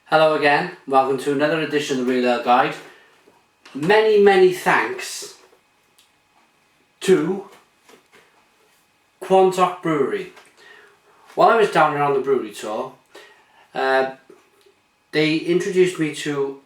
Hello again, welcome to another edition of the Real Ale Guide. Many thanks to Cotleigh Brewery. While I was down here on the brewery tour, they introduced me to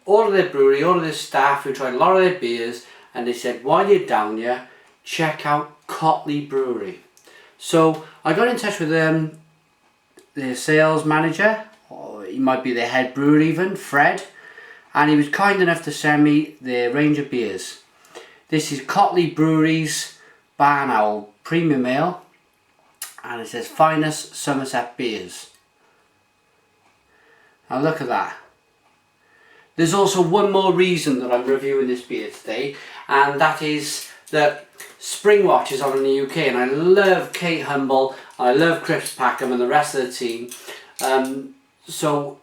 all of their brewery, all of their staff who tried a lot of their beers, and they said, while you're down here, check out Cotleigh Brewery. So I got in touch with their sales manager, or he might be their head brewer even, Fred, and he was kind enough to send me their range of beers. This is Cotleigh Brewery's Barn Owl Premium Ale, and it says Finest Somerset Beers. Now look at that. There's also one more reason that I'm reviewing this beer today, and that is that Springwatch is on in the UK, and I love Kate Humble, I love Chris Packham and the rest of the team. So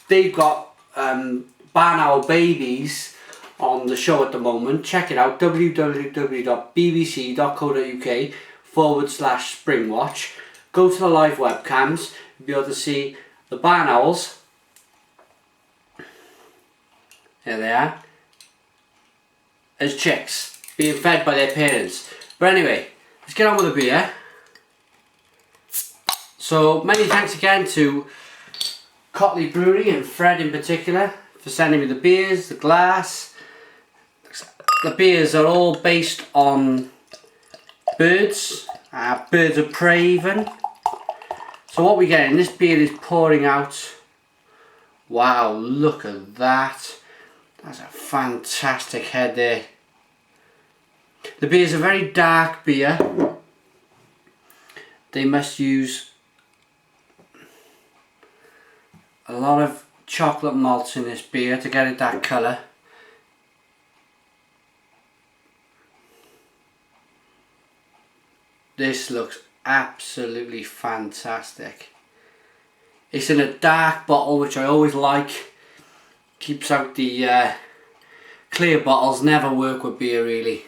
they've got Barn Owl Babies on the show at the moment. Check it out, www.bbc.co.uk/Springwatch. Go to the live webcams, you'll be able to see the Barn Owls. There they are, as chicks, being fed by their parents. But anyway, let's get on with the beer. So many thanks again to Cotleigh Brewery and Fred in particular for sending me the beers, the glass. The beers are all based on birds of prey even. So what we're getting, this beer is pouring out. Wow, look at that. That's a fantastic head there. The beer is a very dark beer. They must use a lot of chocolate malts in this beer to get it that colour. This looks absolutely fantastic. It's in a dark bottle, which I always like. Keeps out the clear bottles, never work with beer really.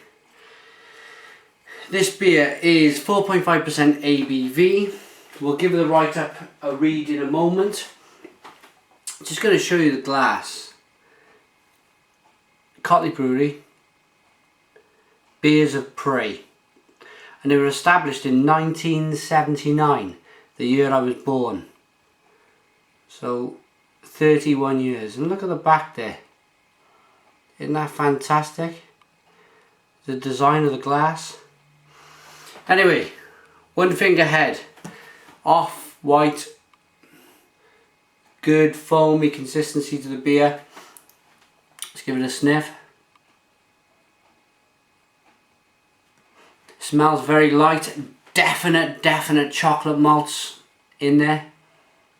This beer is 4.5% ABV. We'll give the write-up a read in a moment. Just going to show you the glass. Cotleigh Brewery, Beers of Prey, and they were established in 1979, the year I was born. So 31 years, and look at the back there. Isn't that fantastic? The design of the glass. Anyway, one finger head, off white. Good foamy consistency to the beer. Let's give it a sniff. Smells very light. Definite chocolate malts in there.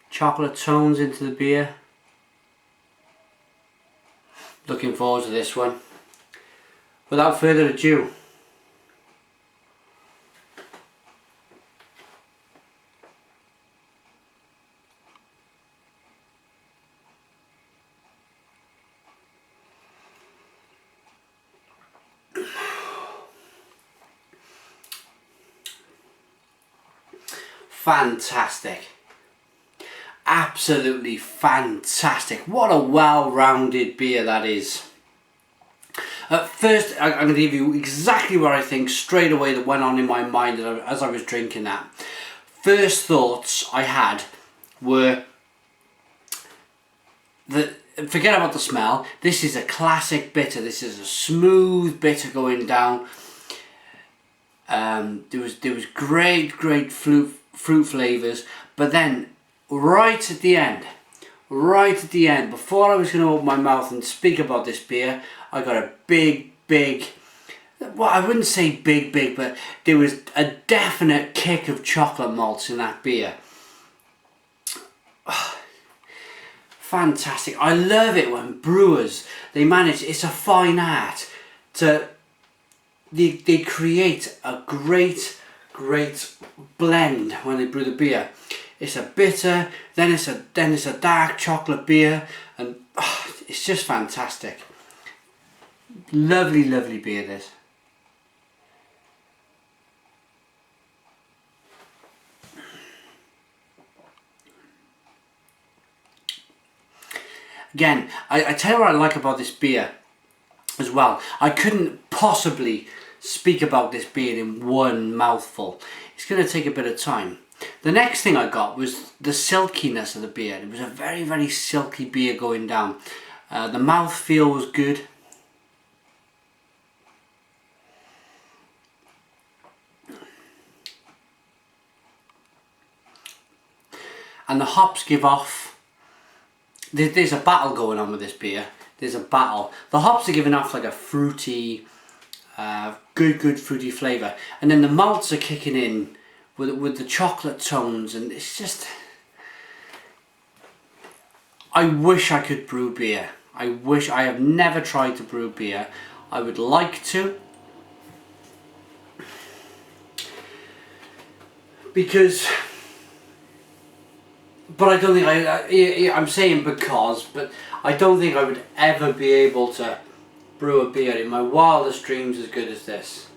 Chocolate tones into the beer. Looking forward to this one. Without further ado, fantastic. Absolutely fantastic. What a well-rounded beer that is. At first, I'm going to give you exactly what I think straight away that went on in my mind as I was drinking that. First thoughts I had were that, forget about the smell, this is a classic bitter. This is a smooth bitter going down. There was great fruit flavours, but then right at the end, before I was going to open my mouth and speak about this beer, I got a big, well, I wouldn't say big, but there was a definite kick of chocolate malts in that beer. Fantastic. I love it when brewers, they manage, it's a fine art to, they create a great blend when they brew the beer. It's a bitter, then it's a dark chocolate beer, and it's just fantastic. Lovely beer this. Again, I tell you what I like about this beer as well. I couldn't possibly speak about this beer in one mouthful. It's going to take a bit of time. The next thing I got was the silkiness of the beer. It was a very, very silky beer going down. The mouthfeel was good. And the hops give off, there's a battle going on with this beer. There's a battle. The hops are giving off like a fruity, good fruity flavour. And then the malts are kicking in with the chocolate tones, and it's just... I wish I could brew beer. I have never tried to brew beer. I would like to. Because... But I don't think I'm saying because, but I don't think I would ever be able to brew a beer in my wildest dreams as good as this.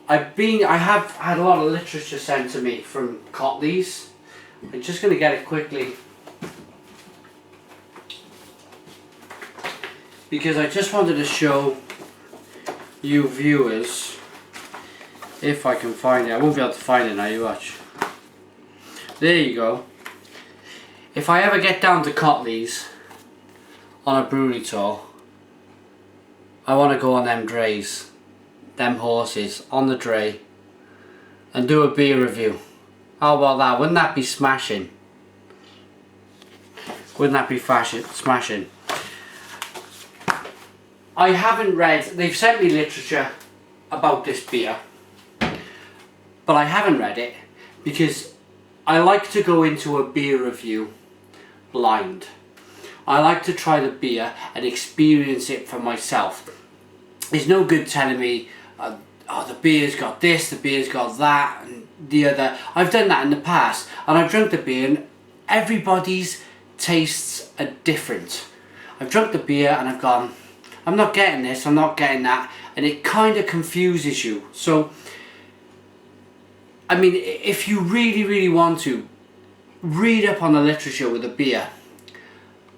I have had a lot of literature sent to me from Cotleigh's. I'm just going to get it quickly, because I just wanted to show you viewers, if I can find it. I won't be able to find it now, you watch. There you go. If I ever get down to Cotleigh's on a brewery tour, I want to go on them drays, them horses, on the dray, and do a beer review. How about that? Wouldn't that be smashing? Wouldn't that be smashing? I haven't read, they've sent me literature about this beer, but I haven't read it because I like to go into a beer review blind. I like to try the beer and experience it for myself. There's no good telling me, oh, the beer's got this, the beer's got that, and the other. I've done that in the past, and I've drunk the beer, and everybody's tastes are different. I've drunk the beer and I've gone, I'm not getting this, I'm not getting that, and it kind of confuses you. So, I mean, if you really want to, read up on the literature with a beer.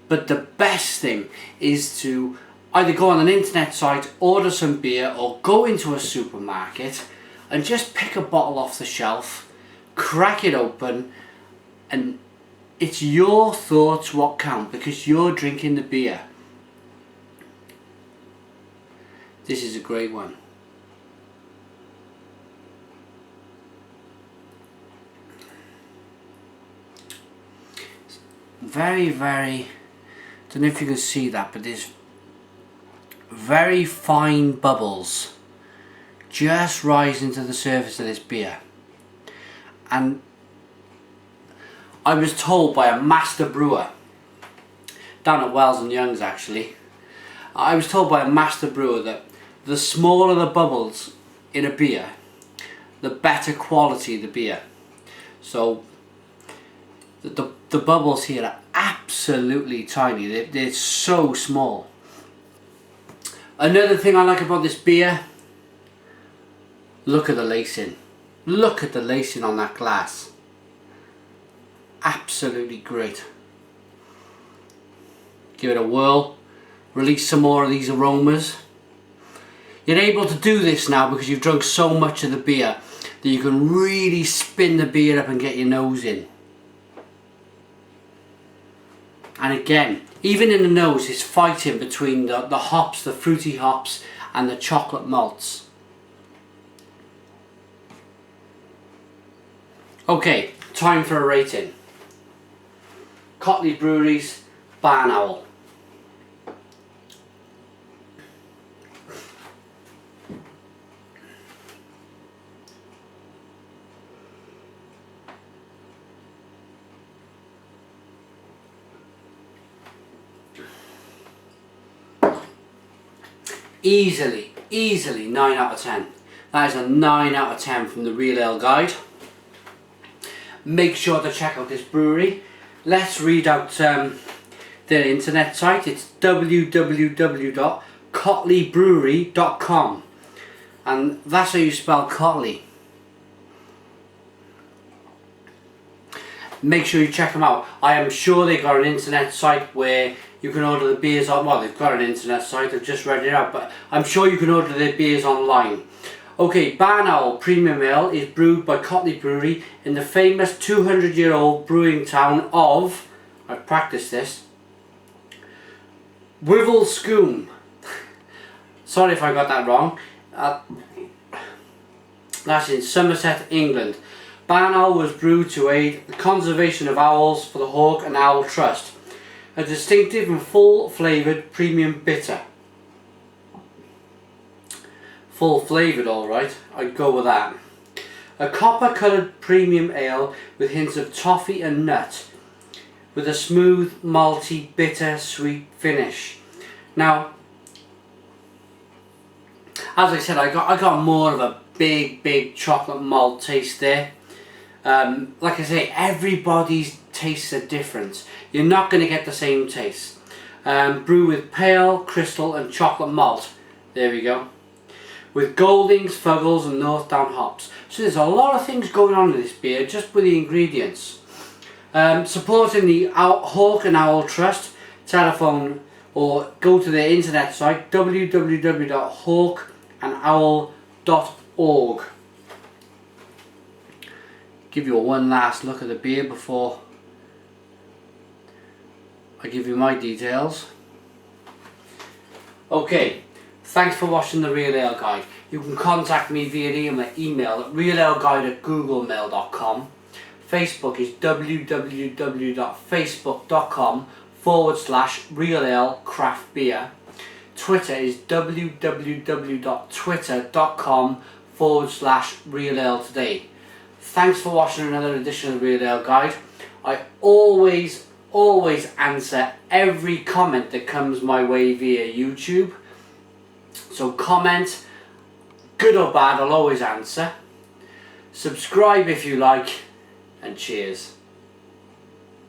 But the best thing is to either go on an internet site, order some beer, or go into a supermarket and just pick a bottle off the shelf, crack it open, and it's your thoughts what count, because you're drinking the beer. This is a great one. Very, don't know if you can see that, but there's very fine bubbles just rising to the surface of this beer. And I was told by a master brewer down at Wells and Young's, actually, I was told by a master brewer that the smaller the bubbles in a beer, the better quality the beer. So the bubbles here are absolutely tiny. They're so small. Another thing I like about this beer, look at the lacing. Look at the lacing on that glass. Absolutely great. Give it a whirl. Release some more of these aromas. You're able to do this now because you've drunk so much of the beer that you can really spin the beer up and get your nose in. And again, even in the nose, it's fighting between the hops, the fruity hops, and the chocolate malts. Okay, time for a rating. Cotleigh Brewery's Barn Owl. Easily 9 out of 10. That is a 9 out of 10 from the Real Ale Guide. Make sure to check out this brewery. Let's read out their internet site. It's www.cotleighbrewery.com, and that's how you spell Cotleigh. make sure you check them out. I am sure they've got an internet site where you can order the beers on. Well, they've got an internet site, I've just read it out, but I'm sure you can order their beers online. Okay, Barn Owl Premium Ale is brewed by Cotleigh Brewery in the famous 200-year-old brewing town of, I've practiced this, Wiveliscoombe. Sorry if I got that wrong. That's in Somerset, England. Barn Owl was brewed to aid the conservation of owls for the Hawk and Owl Trust. A distinctive and full flavoured premium bitter. Full flavoured, alright, I'd go with that. A copper coloured premium ale with hints of toffee and nut, with a smooth, malty, bitter, sweet finish. Now, as I said, I got more of a big chocolate malt taste there. Like I say, everybody's tastes are different. You're not going to get the same taste. Brew with pale, crystal and chocolate malt. There we go. With Goldings, Fuggles and Northdown hops. So there's a lot of things going on in this beer just with the ingredients. Supporting the Hawk and Owl Trust, telephone or go to their internet site www.hawkandowl.org. Give you one last look at the beer before I give you my details. Okay, thanks for watching the Real Ale Guide. You can contact me via email at realaleguide@googlemail.com. Facebook is www.facebook.com/realale-craft-beer. Twitter is www.twitter.com/realale-today. Thanks for watching another edition of the Real Ale Guide. I always answer every comment that comes my way via YouTube. So comment, good or bad, I'll always answer. Subscribe if you like, and cheers.